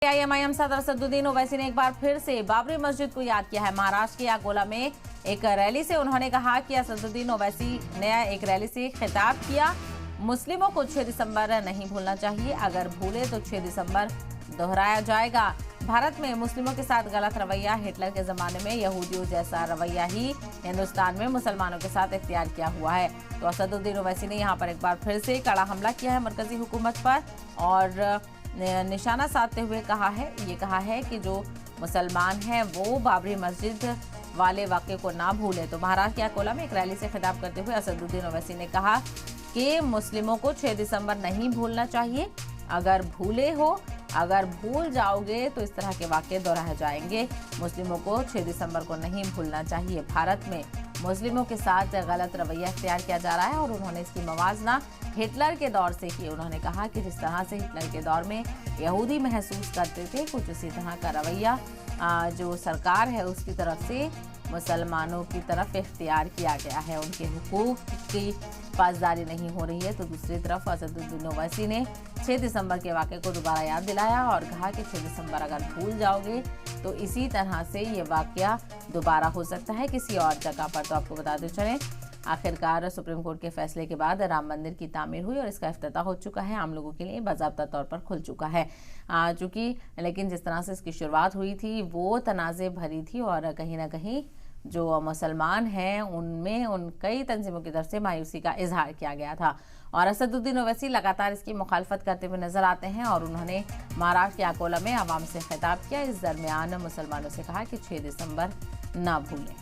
AIMIM सदर असदुद्दीन ओवैसी ने एक बार फिर से बाबरी मस्जिद को याद किया है। महाराष्ट्र के अकोला में एक रैली से उन्होंने कहा कि असदुद्दीन ओवैसी ने एक रैली से खिताब किया, मुस्लिमों को 6 दिसंबर नहीं भूलना चाहिए, अगर भूले तो 6 दिसंबर दोहराया जाएगा। भारत में मुस्लिमों के साथ गलत रवैया हिटलर के जमाने में यहूदियों जैसा रवैया ही हिंदुस्तान में मुसलमानों के साथ इख्तियार किया हुआ है। तो असदुद्दीन ओवैसी ने यहाँ पर एक बार फिर से कड़ा हमला किया है मरकजी हुकूमत पर और निशाना साधते हुए कहा है कि जो मुसलमान हैं वो बाबरी मस्जिद वाले वाक़े को ना भूले। तो महाराष्ट्र के अकोला में एक रैली से खिताब करते हुए असदुद्दीन ओवैसी ने कहा कि मुस्लिमों को 6 दिसंबर नहीं भूलना चाहिए, अगर भूल जाओगे तो इस तरह के वाक़े दोहराए जाएंगे। मुस्लिमों को 6 दिसंबर को नहीं भूलना चाहिए। भारत में मुस्लिमों के साथ गलत रवैया इख्तियार किया जा रहा है और उन्होंने इसकी मवाजना हिटलर के दौर से की। उन्होंने कहा कि जिस तरह से हिटलर के दौर में यहूदी महसूस करते थे, कुछ उसी तरह का रवैया जो सरकार है उसकी तरफ से मुसलमानों की तरफ इख्तियार किया गया है। उनके हुकूक की पासदारी नहीं हो रही है। तो दूसरी तरफ असदुद्दीन ओवैसी ने 6 दिसंबर के वाक़े को दोबारा याद दिलाया और कहा कि 6 दिसंबर अगर भूल जाओगे तो इसी तरह से ये वाक़या दोबारा हो सकता है किसी और जगह पर। तो आपको बताते चलें, आखिरकार सुप्रीम कोर्ट के फैसले के बाद राम मंदिर की तामीर हुई और इसका इफ्तिताह हो चुका है, आम लोगों के लिए बाज़ाब्ता तौर पर खुल चुका है। लेकिन जिस तरह से इसकी शुरुआत हुई थी वो तनाज़े भरी थी और कहीं ना कहीं जो मुसलमान हैं उनमें कई तंजीमों की तरफ से मायूसी का इजहार किया गया था और असदुद्दीन ओवैसी लगातार इसकी मुखालफत करते हुए नजर आते हैं और उन्होंने महाराष्ट्र के अकोला में आवाम से खिताब किया। इस दरमियान मुसलमानों से कहा कि 6 दिसंबर ना भूलें।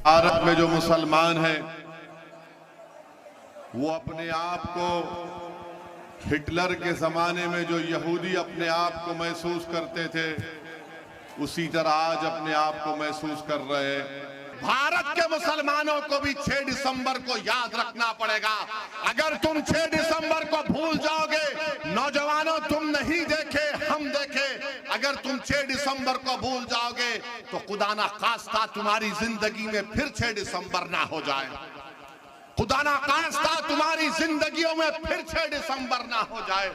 भारत में जो मुसलमान हैं वो अपने आप को हिटलर के जमाने में जो यहूदी अपने आप को महसूस करते थे उसी तरह आज अपने आप को महसूस कर रहे हैं। भारत के मुसलमानों को भी 6 दिसंबर को याद रखना पड़ेगा। अगर तुम 6 दिसंबर को भूल जाओगे, नौजवानों तुम नहीं देखे हम देखे, अगर तुम 6 दिसंबर को भूल जाओगे तो खुदा ना खास्ता तुम्हारी जिंदगी में फिर 6 दिसंबर ना हो जाए, खुदा ना खास्ता तुम्हारी जिंदगियों में फिर 6 दिसंबर ना हो जाए।